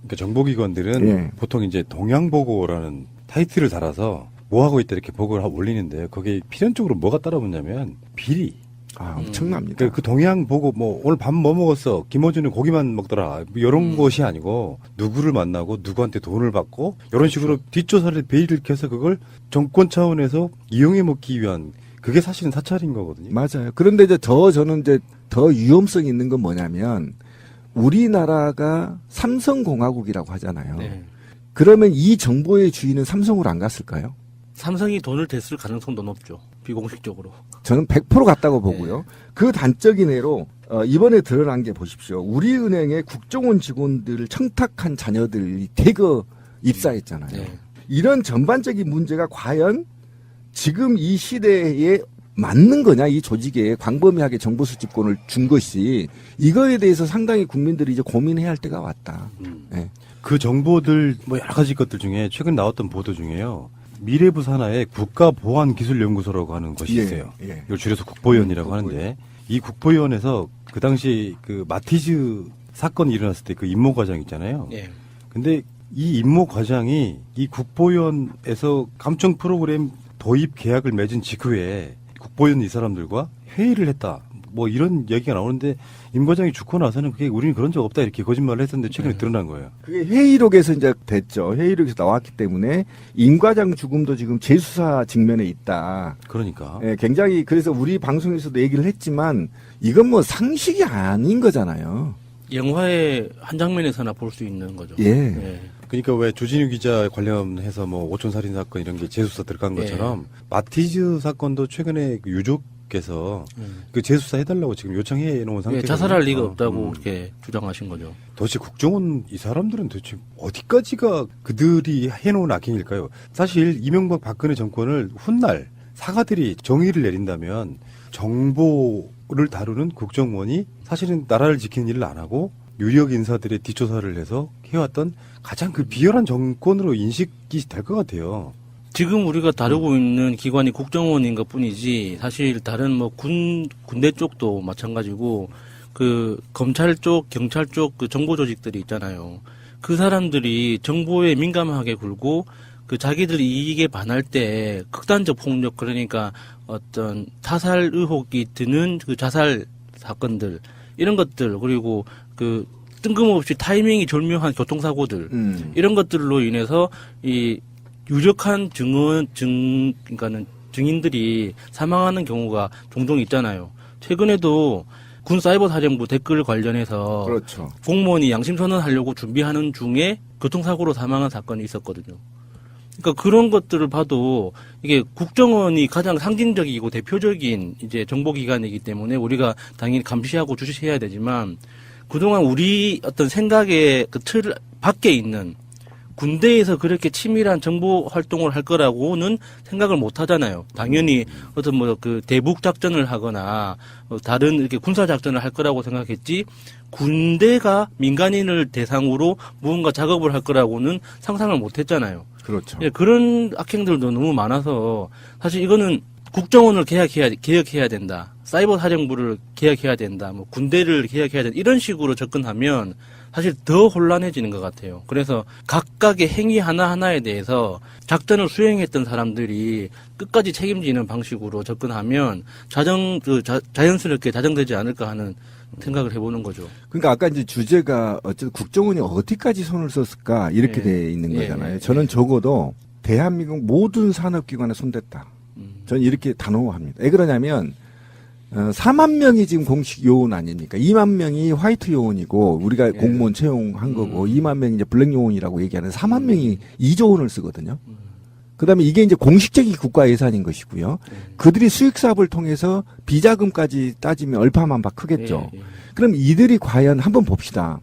그러니까 정보기관들은 예. 보통 이제 동향보고라는 타이틀을 달아서 뭐 하고 있다 이렇게 보고를 올리는데 거기에 필연적으로 뭐가 따라붙냐면 비리. 엄청납니다. 그 동향 보고 뭐 오늘 밥 뭐 먹었어? 김어준은 고기만 먹더라. 뭐 이런 것이 아니고 누구를 만나고 누구한테 돈을 받고 이런 식으로 뒷조사를 베일을 켜서 그걸 정권 차원에서 이용해 먹기 위한 그게 사실은 사찰인 거거든요. 맞아요. 그런데 이제 저는 이제 더 위험성이 있는 건 뭐냐면 우리나라가 삼성공화국이라고 하잖아요. 네. 그러면 이 정보의 주인은 삼성으로 안 갔을까요? 삼성이 돈을 댔을 가능성도 높죠. 비공식적으로. 저는 100% 갔다고 보고요. 그 단적인 예로 이번에 드러난 게 보십시오. 우리은행의 국정원 직원들을 청탁한 자녀들이 대거 입사했잖아요. 네. 이런 전반적인 문제가 과연 지금 이 시대에 맞는 거냐, 이 조직에 광범위하게 정보 수집권을 준 것이 이거에 대해서 상당히 국민들이 이제 고민해야 할 때가 왔다. 네. 그 정보들 뭐 여러 가지 것들 중에 최근 나왔던 보도 중에요. 미래부 산하에 국가보안기술연구소라고 하는 것이 예, 있어요. 예. 이걸 줄여서 국보연이라고 국보연. 하는데 이 국보연에서 그 당시 그 마티즈 사건이 일어났을 때 그 임모 과장 있잖아요. 예. 근데 이 임모 과장이 이 국보연에서 감청 프로그램 도입 계약을 맺은 직후에 국보연 이 사람들과 회의를 했다. 뭐 이런 얘기가 나오는데 임 과장이 죽고 나서는 그게 우리는 그런 적 없다 이렇게 거짓말을 했었는데 최근에 드러난 거예요. 그게 회의록에서 이제 됐죠. 회의록에서 나왔기 때문에 임 과장 죽음도 지금 재수사 직면에 있다. 그러니까. 예, 굉장히 그래서 우리 방송에서도 얘기를 했지만 이건 뭐 상식이 아닌 거잖아요. 영화의 한 장면에서나 볼 수 있는 거죠. 예. 그러니까 왜 조진우 기자 관련해서 뭐 오촌 살인 사건 이런 게 재수사 들어간 것처럼 마티즈 사건도 최근에 그 유족께서 그 재수사 해달라고 지금 요청해 놓은 예, 상태거든요. 자살할 리가 없다고 이렇게 주장하신 거죠. 도대체 국정원 이 사람들은 도대체 어디까지가 그들이 해놓은 악행일까요? 사실 이명박 박근혜 정권을 훗날 사가들이 정의를 내린다면 정보를 다루는 국정원이 사실은 나라를 지키는 일을 안 하고 유력 인사들의 뒷조사를 해서 해왔던 가장 그 비열한 정권으로 인식이 될 것 같아요. 지금 우리가 다루고 있는 기관이 국정원인 것 뿐이지 사실 다른 뭐 군대 쪽도 마찬가지고 그 검찰 쪽, 경찰 쪽 그 정보 조직들이 있잖아요. 그 사람들이 정보에 민감하게 굴고 그 자기들 이익에 반할 때 극단적 폭력 그러니까 어떤 타살 의혹이 드는 그 자살 사건들 이런 것들 그리고 그 뜬금없이 타이밍이 절묘한 교통사고들 이런 것들로 인해서 이 유력한 그러니까는 증인들이 사망하는 경우가 종종 있잖아요. 최근에도 군 사이버 사령부 댓글 관련해서 그렇죠. 공무원이 양심선언 하려고 준비하는 중에 교통사고로 사망한 사건이 있었거든요. 그러니까 그런 것들을 봐도 이게 국정원이 가장 상징적이고 대표적인 이제 정보기관이기 때문에 우리가 당연히 감시하고 주시해야 되지만 그동안 우리 어떤 생각의 그 틀 밖에 있는 군대에서 그렇게 치밀한 정보 활동을 할 거라고는 생각을 못 하잖아요. 당연히 어떤 뭐 그 대북 작전을 하거나 다른 이렇게 군사 작전을 할 거라고 생각했지 군대가 민간인을 대상으로 무언가 작업을 할 거라고는 상상을 못 했잖아요. 그렇죠. 예, 그런 악행들도 너무 많아서 사실 이거는 국정원을 개혁해야 된다. 사이버 사령부를 개혁해야 된다. 뭐 군대를 개혁해야 된다. 이런 식으로 접근하면 사실 더 혼란해지는 것 같아요. 그래서 각각의 행위 하나하나에 대해서 작전을 수행했던 사람들이 끝까지 책임지는 방식으로 접근하면 자연스럽게 자정되지 않을까 하는 생각을 해보는 거죠. 그러니까 아까 이제 주제가 어쨌든 국정원이 어디까지 손을 썼을까 이렇게 예. 돼 있는 예, 거잖아요. 예, 저는 예. 적어도 대한민국 모든 산업기관에 손댔다. 저는 이렇게 단호합니다. 왜 그러냐면 4만 명이 지금 공식 요원 아닙니까? 2만 명이 화이트 요원이고 우리가 공무원 채용한 거고 2만 명이 이제 블랙 요원이라고 얘기하는 4만 명이 2조 원을 쓰거든요. 그다음에 이게 이제 공식적인 국가 예산인 것이고요. 그들이 수익 사업을 통해서 비자금까지 따지면 얼마만박 크겠죠. 예, 예. 그럼 이들이 과연 한번 봅시다.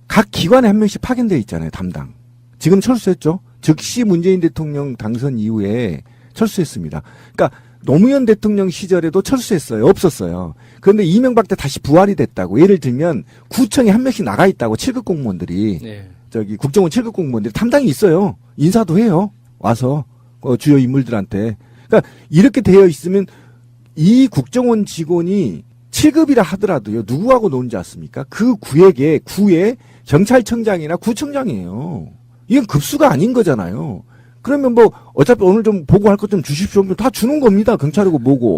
각 기관에 한 명씩 파견돼 있잖아요. 담당. 지금 철수했죠. 즉시 문재인 대통령 당선 이후에 철수했습니다. 그러니까 노무현 대통령 시절에도 철수했어요. 없었어요. 그런데 이명박 때 다시 부활이 됐다고. 예를 들면 구청에 한 명씩 나가 있다고 7급 공무원들이 네. 저기 국정원 7급 공무원들이 담당이 있어요. 인사도 해요. 와서 주요 인물들한테. 그러니까 이렇게 되어 있으면 이 국정원 직원이 7급이라 하더라도요. 누구하고 노는지 아십니까? 그 구에 경찰청장이나 구청장이에요. 이건 급수가 아닌 거잖아요. 그러면 뭐 어차피 오늘 좀 보고할 것 좀 주십시오. 그럼 다 주는 겁니다. 경찰이고 뭐고.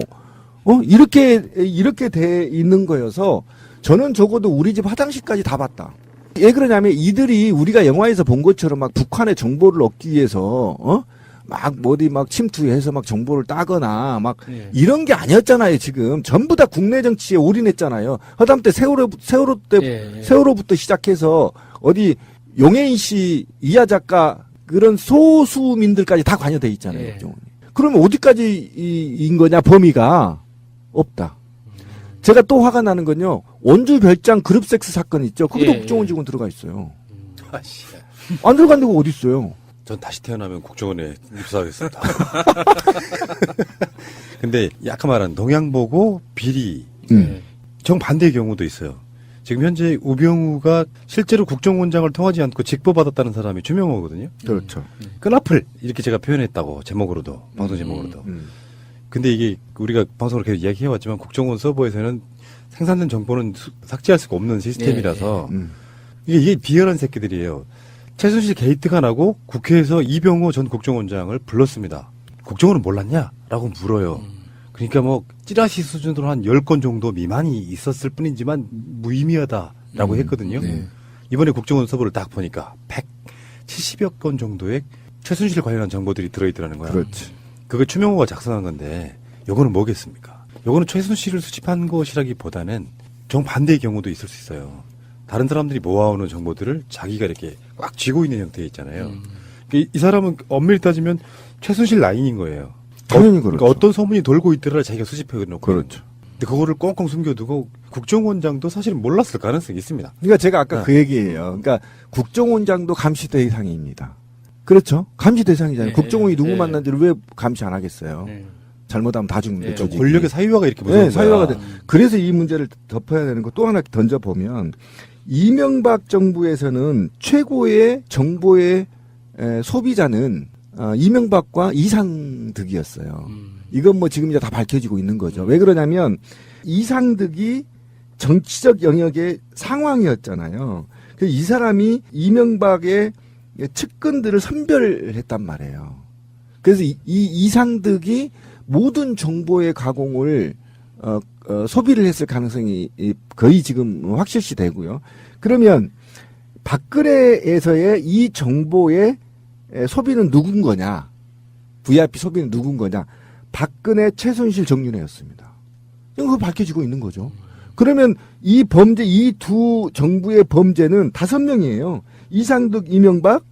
이렇게 돼 있는 거여서 저는 적어도 우리 집 화장실까지 다 봤다. 왜 그러냐면 이들이 우리가 영화에서 본 것처럼 막 북한의 정보를 얻기 위해서 막 어디 막 침투해서 막 정보를 따거나 막 예. 이런 게 아니었잖아요. 지금 전부 다 국내 정치에 올인했잖아요. 하다못해 세월호부터 시작해서 어디 용해인 씨, 이하 작가 그런 소수민들까지 다 관여돼 있잖아요. 예. 국정원이. 그러면 어디까지인 거냐 범위가 없다. 제가 또 화가 나는 건요. 원주 별장 그룹 섹스 사건 있죠. 거기도 예, 국정원 예. 직원 들어가 있어요. 아씨. 안 들어간 데가 어디 있어요? 전 다시 태어나면 국정원에 입사하겠습니다. 근데 아까 말한 동양보고 비리 예. 정반대의 경우도 있어요. 지금 현재 우병우가 실제로 국정원장을 통하지 않고 직보받았다는 사람이 주명호거든요. 그렇죠. 끈앞을 이렇게 제가 표현했다고 제목으로도 방송 제목으로도. 근데 이게 우리가 방송으로 계속 이야기해왔지만 국정원 서버에서는 생산된 정보는 삭제할 수가 없는 시스템이라서 이게 비열한 새끼들이에요. 최순실 게이트가 나고 국회에서 이병호 전 국정원장을 불렀습니다. 국정원은 몰랐냐라고 물어요. 그러니까 뭐 찌라시 수준으로 한 10건 정도 미만이 있었을 뿐이지만 무의미하다라고 했거든요. 네. 이번에 국정원 서버를 딱 보니까 170여 건 정도의 최순실 관련한 정보들이 들어있더라는 거야. 그렇지. 그걸 추명호가 작성한 건데 요거는 뭐겠습니까? 요거는 최순실을 수집한 것이라기보다는 정반대의 경우도 있을 수 있어요. 다른 사람들이 모아오는 정보들을 자기가 이렇게 꽉 쥐고 있는 형태 있잖아요. 이 사람은 엄밀히 따지면 최순실 라인인 거예요. 당연히 그렇죠. 그러니까 어떤 소문이 돌고 있더라 자기가 수집해 놓고. 그렇죠. 근데 그거를 꽁꽁 숨겨두고 국정원장도 사실은 몰랐을 가능성이 있습니다. 그러니까 제가 아까 네. 그 얘기예요. 그러니까 국정원장도 감시 대상입니다. 그렇죠? 감시 대상이잖아요. 예, 국정원이 누구 예. 만난지를 왜 감시 안 하겠어요? 예. 잘못하면 다 죽는 예. 거죠. 좀 권력의 사유화가 이렇게 무서운 네, 거야. 사유화가 돼. 그래서 이 문제를 덮어야 되는 거 또 하나 던져보면 이명박 정부에서는 최고의 정보의 소비자는 이명박과 이상득이었어요. 이건 뭐 지금 이제 다 밝혀지고 있는 거죠. 왜 그러냐면 이상득이 정치적 영역의 상황이었잖아요. 그래서 이 사람이 이명박의 측근들을 선별했단 말이에요. 그래서 이 이상득이 모든 정보의 가공을 소비를 했을 가능성이 거의 지금 확실시 되고요. 그러면 박근혜에서의 이 정보의 소비는 누군 거냐? VIP 소비는 누군 거냐? 박근혜, 최순실, 정윤회였습니다. 이거 밝혀지고 있는 거죠. 그러면 이 범죄, 이 두 정부의 범죄는 5명이에요. 이상득, 이명박,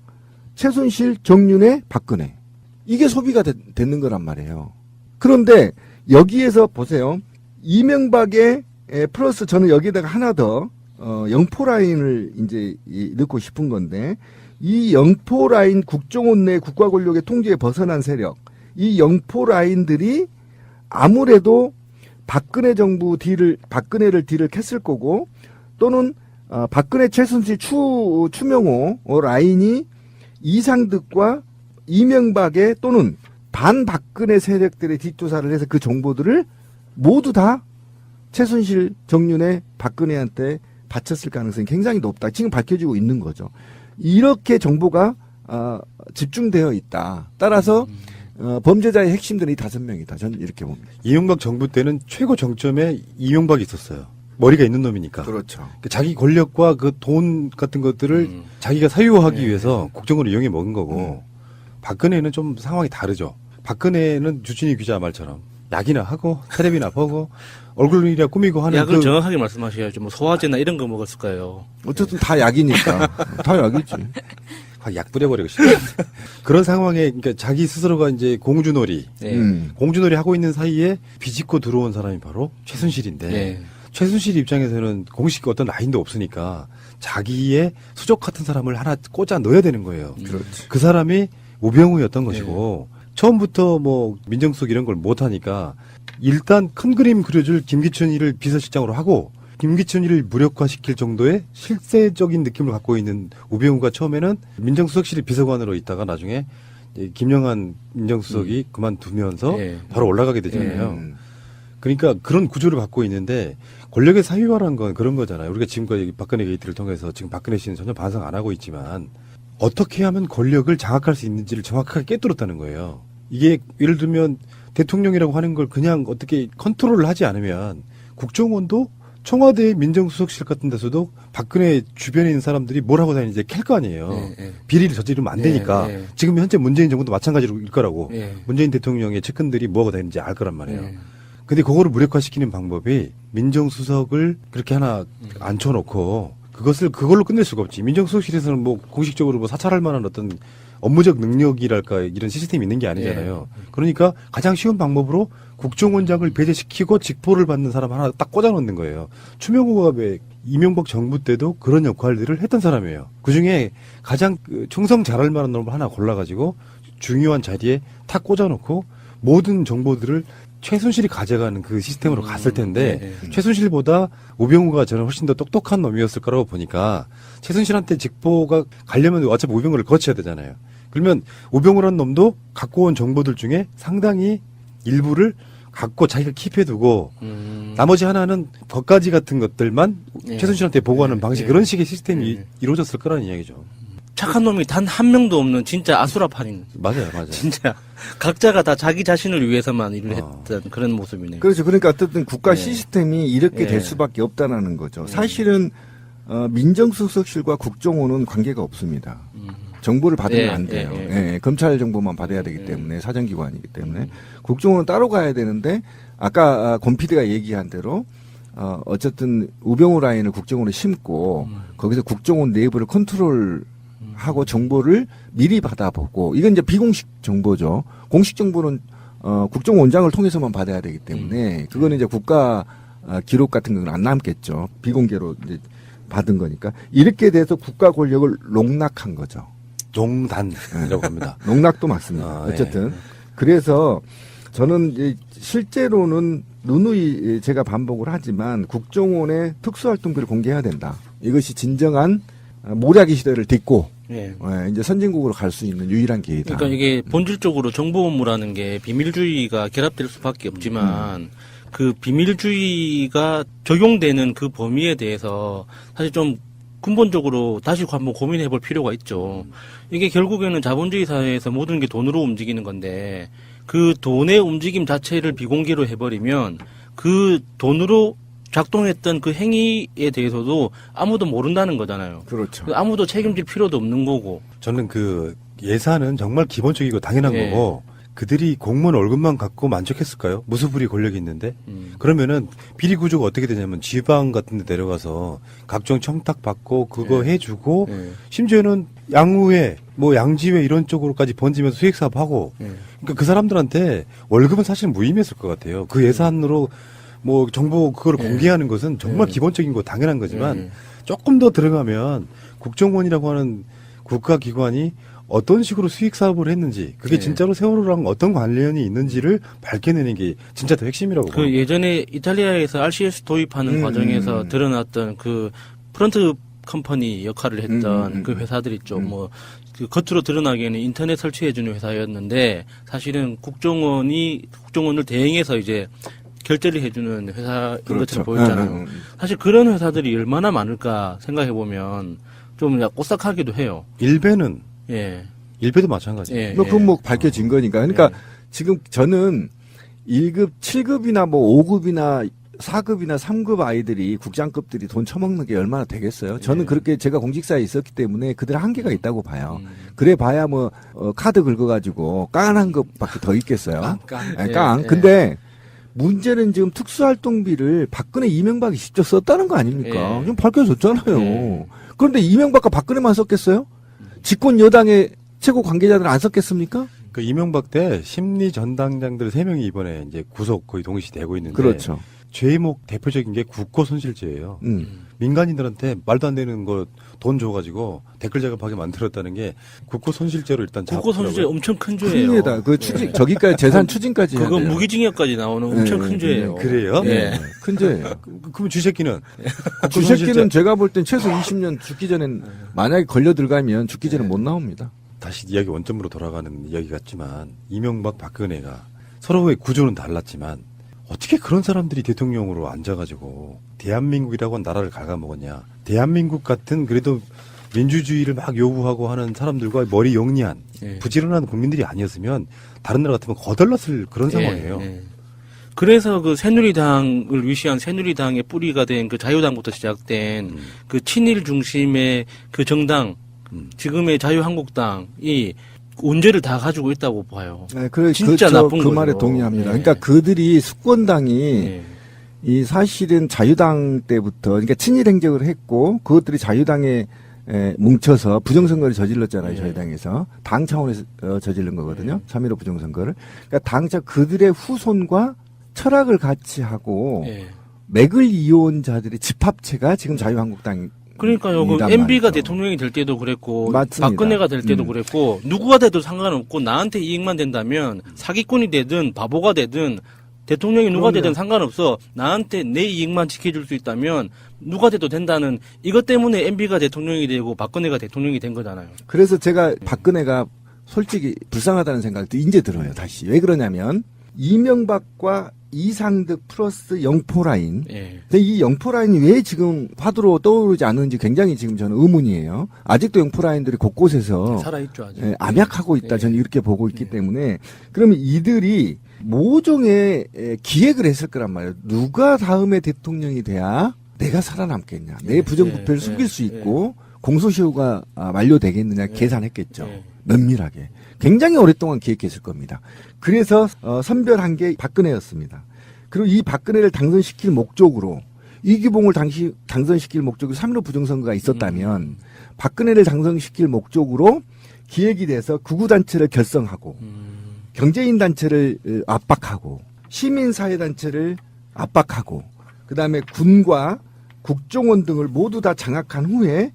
최순실, 정윤회, 박근혜. 이게 소비가 됐는 거란 말이에요. 그런데 여기에서 보세요. 이명박의 플러스 저는 여기에다가 하나 더 영포 라인을 이제 넣고 싶은 건데 이 영포 라인 국정원 내 국가 권력의 통제에 벗어난 세력 이 영포 라인들이 아무래도 박근혜 정부 박근혜를 딜을 캤을 거고 또는 박근혜 최순실 추명호 라인이 이상득과 이명박의 또는 반박근혜 세력들의 뒷조사를 해서 그 정보들을 모두 다 최순실, 정윤회, 박근혜한테 바쳤을 가능성이 굉장히 높다. 지금 밝혀지고 있는 거죠. 이렇게 정보가 집중되어 있다. 따라서 범죄자의 핵심들은 이 5명이다. 저는 이렇게 봅니다. 이명박 정부 때는 최고 정점에 이명박이 있었어요. 머리가 있는 놈이니까. 그렇죠. 자기 권력과 그 돈 같은 것들을 자기가 사유화하기 위해서 국정원을 이용해 먹은 거고 박근혜는 좀 상황이 다르죠. 박근혜는 주진희 기자 말처럼 약이나 하고 테레비나 보고 얼굴이나 꾸미고 하는 약을 정확하게 말씀하셔야죠. 뭐 소화제나 이런 거 먹었을 거예요. 어쨌든 다 약이니까. 다 약이지. 약 뿌려버리고 싶다. 그런 상황에 그러니까 자기 스스로가 이제 공주놀이 네. 공주놀이 하고 있는 사이에 비집고 들어온 사람이 바로 최순실인데 네. 최순실 입장에서는 공식 어떤 라인도 없으니까 자기의 수족 같은 사람을 하나 꽂아 넣어야 되는 거예요. 그렇지. 그 사람이 우병우였던 것이고 처음부터 뭐 민정수석 이런 걸 못하니까 일단 큰 그림 그려줄 김기춘이를 비서실장으로 하고 김기춘이를 무력화시킬 정도의 실세적인 느낌을 갖고 있는 우병우가 처음에는 민정수석실 비서관으로 있다가 나중에 김영한 민정수석이 그만두면서 네. 바로 올라가게 되잖아요. 그러니까 그런 구조를 갖고 있는데 권력의 사유화란 건 그런 거잖아요. 우리가 지금까지 박근혜 게이트를 통해서 지금 박근혜 씨는 전혀 반성 안 하고 있지만 어떻게 하면 권력을 장악할 수 있는지를 정확하게 꿰뚫었다는 거예요. 이게 예를 들면 대통령이라고 하는 걸 그냥 어떻게 컨트롤을 하지 않으면 국정원도 청와대 민정수석실 같은 데서도 박근혜 주변에 있는 사람들이 뭘 하고 다니는지 캘 거 아니에요. 비리를 저지르면 안 되니까. 지금 현재 문재인 정부도 마찬가지로 일 거라고. 문재인 대통령의 측근들이 뭐 하고 다니는지 알 거란 말이에요. 근데 그거를 무력화시키는 방법이 민정수석을 그렇게 하나 앉혀놓고 그걸로 끝낼 수가 없지. 민정수석실에서는 뭐 공식적으로 뭐 사찰할 만한 어떤 업무적 능력이랄까 이런 시스템이 있는 게 아니잖아요. 그러니까 가장 쉬운 방법으로 국정원장을 배제시키고 직보를 받는 사람 하나 딱 꽂아놓는 거예요. 추명호가 왜 이명박 정부 때도 그런 역할들을 했던 사람이에요. 그중에 가장 충성 잘할 만한 놈을 하나 골라가지고 중요한 자리에 탁 꽂아놓고 모든 정보들을 최순실이 가져가는 그 시스템으로 갔을 텐데 최순실보다 우병우가 저는 훨씬 더 똑똑한 놈이었을 거라고 보니까 최순실한테 직보가 가려면 어차피 우병우를 거쳐야 되잖아요. 그러면 우병우라는 놈도 갖고 온 정보들 중에 상당히 일부를 갖고 자기가 킵해두고 나머지 하나는 겉가지 같은 것들만 최순실한테 보고하는 방식 그런 식의 시스템이 이루어졌을 거라는 이야기죠. 착한 놈이 단 한 명도 없는 진짜 아수라판인. 맞아요. 진짜 각자가 다 자기 자신을 위해서만 일을 했던 그런 모습이네요. 그렇죠. 그러니까 어쨌든 국가 시스템이 이렇게 될 수밖에 없다는 거죠. 사실은 민정수석실과 국정원은 관계가 없습니다. 정보를 받으면 안 돼요. 검찰 정보만 받아야 되기 때문에 사정기관이기 때문에 국정원은 따로 가야 되는데 아까 권 PD가 얘기한 대로 어쨌든 우병우 라인을 국정원에 심고 거기서 국정원 내부를 컨트롤하고 정보를 미리 받아보고 이건 이제 비공식 정보죠. 공식 정보는 국정원장을 통해서만 받아야 되기 때문에 그거는 이제 국가 기록 같은 건 안 남겠죠. 비공개로 이제 받은 거니까 이렇게 돼서 국가 권력을 농락한 거죠. 농단이라고 합니다. 농락도 맞습니다. 어쨌든 그래서 저는 이제 실제로는 누누이 제가 반복을 하지만 국정원의 특수활동비를 공개해야 된다. 이것이 진정한 모략의 시대를 딛고 이제 선진국으로 갈 수 있는 유일한 기회다. 그러니까 이게 본질적으로 정보 업무라는 게 비밀주의가 결합될 수밖에 없지만 그 비밀주의가 적용되는 그 범위에 대해서 사실 좀 근본적으로 다시 한번 고민해 볼 필요가 있죠. 이게 결국에는 자본주의 사회에서 모든 게 돈으로 움직이는 건데 그 돈의 움직임 자체를 비공개로 해버리면 그 돈으로 작동했던 그 행위에 대해서도 아무도 모른다는 거잖아요. 그렇죠. 아무도 책임질 필요도 없는 거고. 저는 그 예산은 정말 기본적이고 당연한 거고 그들이 공무원 월급만 갖고 만족했을까요? 무수불이 권력이 있는데 그러면은 비리 구조가 어떻게 되냐면 지방 같은 데 내려가서 각종 청탁 받고 그거 해주고 심지어는 양우회 뭐 양지회 이런 쪽으로까지 번지면서 수익 사업하고 그러니까 그 사람들한테 월급은 사실 무의미했을 것 같아요. 그 예산으로 뭐 정보 그걸 공개하는 것은 정말 기본적인 거 당연한 거지만 조금 더 들어가면 국정원이라고 하는 국가기관이 어떤 식으로 수익 사업을 했는지 그게 진짜로 세월호랑 어떤 관련이 있는지를 밝혀내는 게 진짜 더 핵심이라고 그 봐요. 예전에 이탈리아에서 RCS 도입하는 과정에서 드러났던 그 프런트 컴퍼니 역할을 했던 그 회사들 있죠. 뭐 그 겉으로 드러나기에는 인터넷 설치해주는 회사였는데 사실은 국정원을 대행해서 이제 결제를 해주는 회사인 것처럼 보였잖아요. 사실 그런 회사들이 얼마나 많을까 생각해 보면 좀 오싹하기도 해요. 일베는 예. 일베도 마찬가지예요. 그건 뭐 밝혀진 거니까. 그러니까 지금 저는 1급, 7급이나 뭐 5급이나 4급이나 3급 아이들이 국장급들이 돈 처먹는 게 얼마나 되겠어요? 저는 그렇게 제가 공직사에 있었기 때문에 그들의 한계가 있다고 봐요. 그래 봐야 뭐 카드 긁어가지고 깡한 것밖에 더 있겠어요. 깡. 근데 문제는 지금 특수활동비를 박근혜 이명박이 직접 썼다는 거 아닙니까? 좀 밝혀졌잖아요. 그런데 이명박과 박근혜만 썼겠어요? 집권 여당의 최고 관계자들 안 썼겠습니까? 그 이명박 때 심리 전당장들 3명이 이번에 이제 구속 거의 동시되고 있는데 그렇죠. 죄목 대표적인 게 국고 손실죄예요. 민간인들한테 말도 안 되는 거 돈 줘가지고 댓글 작업하게 만들었다는 게 국고 손실죄로 일단 국고 손실죄 엄청 큰 큰 죄예요. 죄다. 그 추징 저기까지 재산 추징까지 해야 그거 돼요. 무기징역까지 나오는 엄청 큰 죄예요. 그래요? 예. 큰 죄예요. 그럼 쥐새끼는 주새끼는 제가 볼 땐 최소 20년 죽기 전엔 만약에 걸려 들어가면 죽기 전에 못 나옵니다. 다시 이야기 원점으로 돌아가는 이야기 같지만 이명박 박근혜가 서로의 구조는 달랐지만 어떻게 그런 사람들이 대통령으로 앉아가지고 대한민국이라고 한 나라를 갉아먹었냐. 대한민국 같은 그래도 민주주의를 막 요구하고 하는 사람들과 머리 영리한 예. 부지런한 국민들이 아니었으면 다른 나라 같으면 거덜났을 그런 상황이에요. 예. 그래서 그 새누리당을 위시한 새누리당의 뿌리가 된 그 자유당부터 시작된 그 친일 중심의 그 정당, 지금의 자유한국당이 운제를 다 가지고 있다고 봐요. 네, 그래, 진짜 나쁜 그 거죠. 말에 동의합니다. 예. 그러니까 그들이 수권당이 예. 이 사실은 자유당 때부터 그러니까 친일 행적을 했고 그것들이 자유당에 뭉쳐서 부정선거를 저질렀잖아요. 예. 저희 당에서 당 차원에서 저지른 거거든요. 3.15 부정선거를. 그러니까 당차 그들의 후손과 철학을 같이 하고 예. 맥을 이어온 자들의 집합체가 지금 자유한국당. 그러니까요. 그 MB가 대통령이 될 때도 그랬고, 맞습니다. 박근혜가 될 때도 그랬고, 누구가 돼도 상관없고, 나한테 이익만 된다면, 사기꾼이 되든, 바보가 되든, 대통령이 누가 되든 상관없어. 나한테 내 이익만 지켜줄 수 있다면, 누가 돼도 된다는, 이것 때문에 MB가 대통령이 되고, 박근혜가 대통령이 된 거잖아요. 그래서 제가 박근혜가 솔직히 불쌍하다는 생각도 이제 들어요. 다시. 왜 그러냐면, 이명박과 이상득 플러스 영포라인. 예. 근데 이 영포라인이 왜 지금 화두로 떠오르지 않는지 굉장히 지금 저는 의문이에요. 아직도 영포라인들이 곳곳에서 살아있죠, 아직. 암약하고 있다. 예. 저는 이렇게 보고 있기 때문에 그러면 이들이 모종의 기획을 했을 거란 말이에요. 누가 다음에 대통령이 돼야 내가 살아남겠냐. 내 부정부패를 예. 숨길 수 있고 공소시효가 만료되겠느냐 계산했겠죠. 예. 면밀하게. 굉장히 오랫동안 기획했을 겁니다. 그래서 선별한 게 박근혜였습니다. 그리고 이 박근혜를 당선시킬 목적으로 이기봉을 당선시킬 목적으로 3.15 부정선거가 있었다면 박근혜를 당선시킬 목적으로 기획이 돼서 구구단체를 결성하고 경제인단체를 압박하고 시민사회단체를 압박하고 그다음에 군과 국정원 등을 모두 다 장악한 후에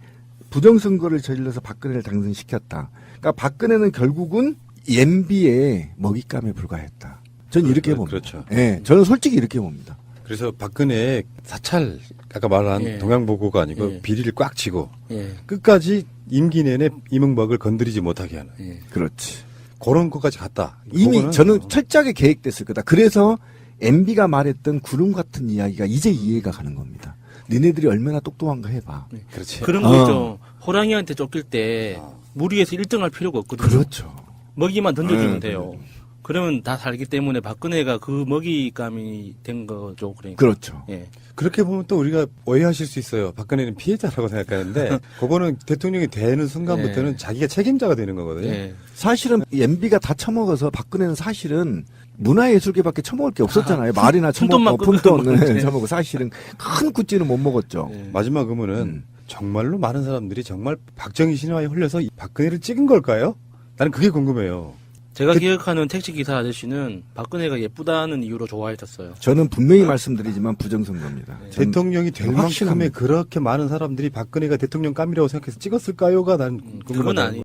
부정선거를 저질러서 박근혜를 당선시켰다. 그러니까 박근혜는 결국은 MB의 먹잇감에 불과했다. 저는 이렇게 봅니다. 그렇죠. 예, 저는 솔직히 이렇게 봅니다. 그래서 박근혜의 사찰, 아까 말한 예. 동양보고가 아니고 예. 비리를 꽉 치고 예. 끝까지 임기 내내 이명박을 건드리지 못하게 하는 예. 그렇지. 그런 것까지 갔다. 이미 그거는 저는 철저하게 계획됐을 거다. 그래서 MB가 말했던 구름 같은 이야기가 이제 이해가 가는 겁니다. 니네들이 얼마나 똑똑한가 해봐. 그렇지. 그런 거 있죠. 호랑이한테 쫓길 때 무리해서 1등 할 필요가 없거든요. 그렇죠. 먹이만 던져주면 돼요. 그러면 다 살기 때문에 박근혜가 그 먹이감이 된 거죠. 그러니까. 그렇죠. 예. 그렇게 보면 또 우리가 오해하실 수 있어요. 박근혜는 피해자라고 생각하는데 그거는 대통령이 되는 순간부터는 예. 자기가 책임자가 되는 거거든요. 예. 사실은 MB가 다 처먹어서 박근혜는 사실은 문화예술계밖에 처먹을 게 없었잖아요. 말이나 푼돈만 처먹고 푼돈 먹었지. 처먹고 사실은 큰 굿즈는 못 먹었죠. 예. 마지막 의문은 정말로 많은 사람들이 정말 박정희 신화에 홀려서 이 박근혜를 찍은 걸까요? 나는 그게 궁금해요. 제가 기억하는 택시기사 아저씨는 박근혜가 예쁘다는 이유로 좋아했었어요. 저는 분명히 말씀드리지만 부정선거입니다. 전 대통령이 될 만큼의 확신합니다. 그렇게 많은 사람들이 박근혜가 대통령 감이라고 생각해서 찍었을까요가 난 궁금하다. 그건 아니.